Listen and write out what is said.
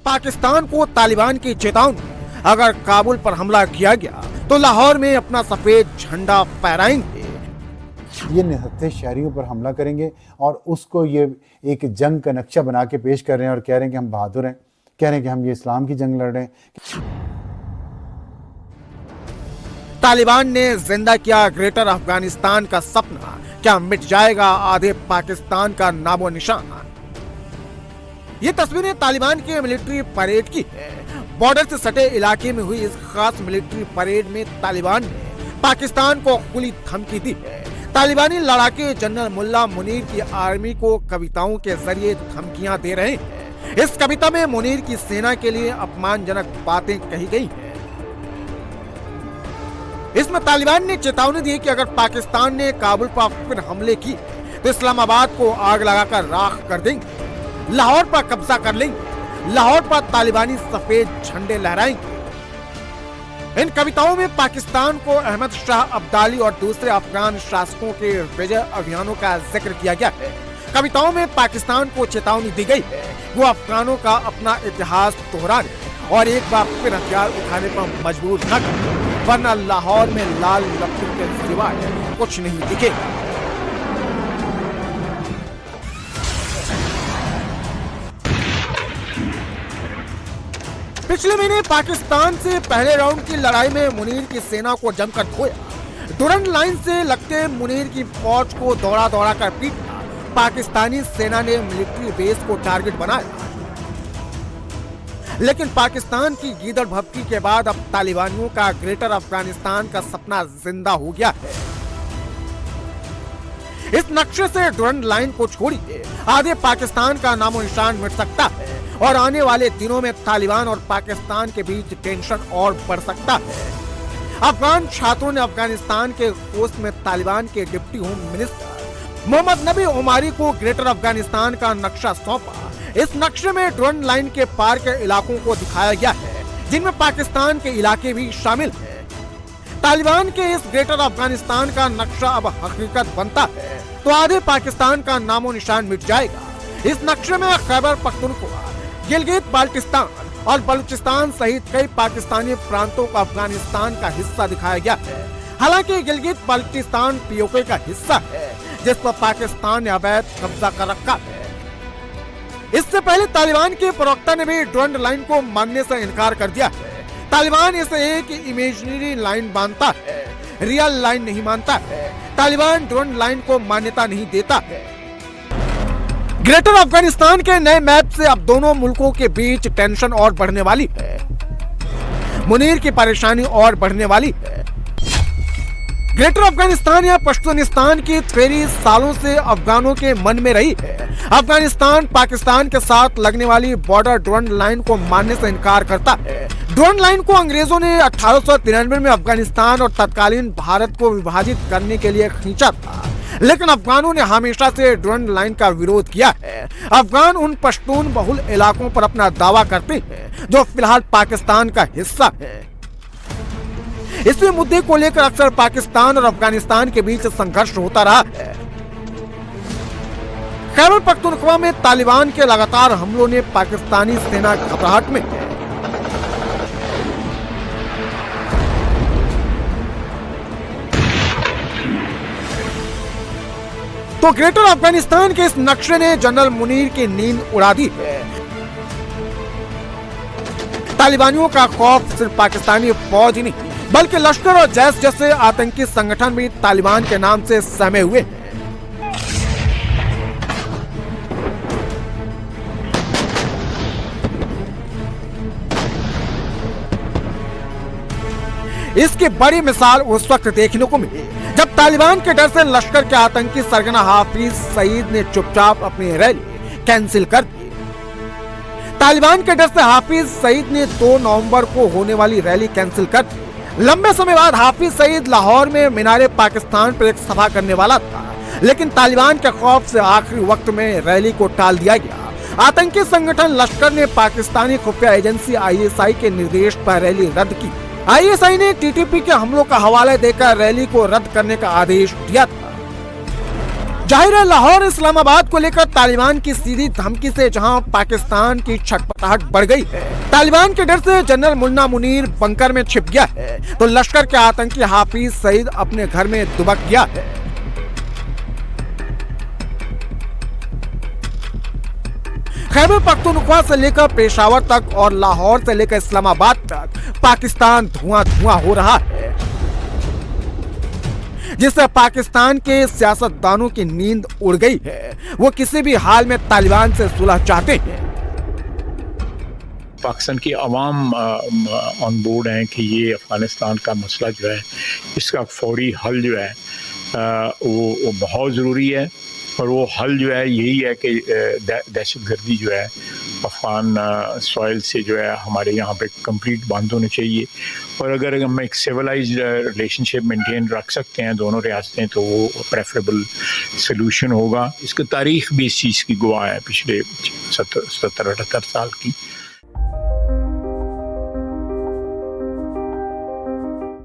पाकिस्तान को तालिबान की चेतावनी, अगर काबुल पर हमला किया गया तो लाहौर में अपना सफेद झंडा फहराएंगे। ये निहत्थे शहरियों पर हमला करेंगे और उसको ये एक जंग का नक्शा बना के पेश कर रहे हैं और कह रहे हैं कि हम बहादुर हैं, कह रहे हैं कि हम ये इस्लाम की जंग लड़ रहे हैं। तालिबान ने जिंदा किया ग्रेटर अफगानिस्तान का सपना, क्या मिट जाएगा आधे पाकिस्तान का नामो निशान? ये तस्वीरें तालिबान के मिलिट्री परेड की है। बॉर्डर से सटे इलाके में हुई इस खास मिलिट्री परेड में तालिबान ने पाकिस्तान को खुली धमकी दी है। तालिबानी लड़ाके जनरल मुल्ला मुनीर की आर्मी को कविताओं के जरिए धमकियां दे रहे हैं। इस कविता में मुनीर की सेना के लिए अपमानजनक बातें कही गई हैं। इसमें तालिबान ने चेतावनी दी कि अगर पाकिस्तान ने काबुल पर फिर हमले किए तो इस्लामाबाद को आग लगाकर राख कर देंगे, लाहौर पर कब्जा कर लेंगे, लाहौर पर तालिबानी सफेद झंडे लहराएंगे। इन कविताओं में पाकिस्तान को अहमद शाह अब्दाली और दूसरे अफगान शासकों के विजय अभियानों का जिक्र किया गया है। कविताओं में पाकिस्तान को चेतावनी दी गई है वो अफगानों का अपना इतिहास दोहराने और एक बार फिर हथियार उठाने पर मजबूर न करे, वरना लाहौर में लाल लपटों के सिवाय कुछ नहीं दिखेगा। पिछले महीने पाकिस्तान से पहले राउंड की लड़ाई में मुनीर की सेना को जमकर धोया। दुरंत लाइन से लगते मुनीर की फौज को दौड़ा दौड़ा कर पीटा। पाकिस्तानी सेना ने मिलिट्री बेस को टारगेट बनाया, लेकिन पाकिस्तान की गीदड़ भभकी के बाद अब तालिबानियों का ग्रेटर अफगानिस्तान का सपना जिंदा हो गया है। इस नक्शे से दुरंत लाइन को छोड़िए आधे पाकिस्तान का नामो निशान मिट सकता है और आने वाले दिनों में तालिबान और पाकिस्तान के बीच टेंशन और बढ़ सकता है। अफगान छात्रों ने अफगानिस्तान के पोस्ट में तालिबान के डिप्टी होम मिनिस्टर मोहम्मद नबी उमारी को ग्रेटर अफगानिस्तान का नक्शा सौंपा। इस नक्शे में ड्रोन लाइन के पार के इलाकों को दिखाया गया है, जिनमें पाकिस्तान के इलाके भी शामिल हैं। तालिबान के इस ग्रेटर अफगानिस्तान का नक्शा अब हकीकत बनता है तो आधे पाकिस्तान का नामो निशान मिट जाएगा। इस नक्शे में खैबर पख्तूनख्वा, गिलगित बाल्टिस्तान और बलूचिस्तान सहित कई पाकिस्तानी प्रांतों को अफगानिस्तान का हिस्सा दिखाया गया है। हालांकि गिलगित बाल्टिस्तान पीओके का हिस्सा है, जिस पर पाकिस्तान ने अवैध कब्जा कर रखा है। इससे पहले तालिबान के प्रवक्ता ने भी ड्रोन लाइन को मानने से इनकार कर दिया है। तालिबान इसे एक इमेजिनरी लाइन मानता है, रियल लाइन नहीं मानता है। तालिबान ड्रोन लाइन को मान्यता नहीं देता है। ग्रेटर अफगानिस्तान के नए मैप से अब दोनों मुल्कों के बीच टेंशन और बढ़ने वाली है। मुनीर की परेशानी और बढ़ने वाली है। ग्रेटर अफगानिस्तान या पश्तूनिस्तान की थ्योरी सालों से अफगानों के मन में रही है। अफगानिस्तान पाकिस्तान के साथ लगने वाली बॉर्डर ड्रोन लाइन को मानने से इनकार करता है। ड्रोन लाइन को अंग्रेजों ने 1893 में अफगानिस्तान और तत्कालीन भारत को विभाजित करने के लिए खींचा था, लेकिन अफगानों ने हमेशा से ड्रोन लाइन का विरोध किया है। अफगान उन पश्तून बहुल इलाकों पर अपना दावा करते हैं जो फिलहाल पाकिस्तान का हिस्सा है। इसी मुद्दे को लेकर अक्सर पाकिस्तान और अफगानिस्तान के बीच संघर्ष होता रहा है। खैबर पख्तूनख्वा में तालिबान के लगातार हमलों ने पाकिस्तानी सेना घबराहट में है। तो ग्रेटर अफगानिस्तान के इस नक्शे ने जनरल मुनीर की नींद उड़ा दी है। तालिबानियों का खौफ सिर्फ पाकिस्तानी फौज ही नहीं बल्कि लश्कर और जैश जैसे आतंकी संगठन भी तालिबान के नाम से सहमे हुए हैं। इसकी बड़ी मिसाल उस वक्त देखने को मिली जब तालिबान के डर से लश्कर के आतंकी सरगना हाफिज सईद ने चुपचाप अपनी रैली कैंसिल कर दी। तालिबान के डर से हाफिज सईद ने 2 नवंबर को होने वाली रैली कैंसिल कर दी। लंबे समय बाद हाफिज सईद लाहौर में मीनारे पाकिस्तान पर एक सभा करने वाला था, लेकिन तालिबान के खौफ से आखिरी वक्त में रैली को टाल दिया गया। आतंकी संगठन लश्कर ने पाकिस्तानी खुफिया एजेंसी ISI के निर्देश पर रैली रद्द की। ISI ने TTP के हमलों का हवाला देकर रैली को रद्द करने का आदेश दिया था। जाहिर है लाहौर इस्लामाबाद को लेकर तालिबान की सीधी धमकी से जहां पाकिस्तान की छटपटाहट बढ़ गई है, तालिबान के डर से जनरल मुन्ना मुनीर बंकर में छिप गया है, तो लश्कर के आतंकी हाफिज सईद अपने घर में दुबक गया है। खैबर पख्तूनख्वा से लेकर पेशावर तक और लाहौर से लेकर इस्लामाबाद तक पाकिस्तान धुआं धुआं हो रहा है, जिससे पाकिस्तान के सियासतदानों की नींद उड़ गई है। वो किसी भी हाल में तालिबान से सुलह चाहते हैं। पाकिस्तान की अवाम ऑन बोर्ड हैं कि ये अफगानिस्तान का मसला जो है इसका फौरी हल जो है वो बहुत ज़रूरी है, और वो हल जो है यही है कि दहशतगर्दी जो है अफ़गान सॉइल से जो है हमारे यहाँ पे कंप्लीट बंद होने चाहिए। और अगर हम एक सिविलाइज्ड रिलेशनशिप मेंटेन रख सकते हैं दोनों रियासतें तो वो प्रेफरेबल सलूशन होगा। इसका तारीख़ भी इस चीज़ की गवाह है पिछले 70-78 साल की।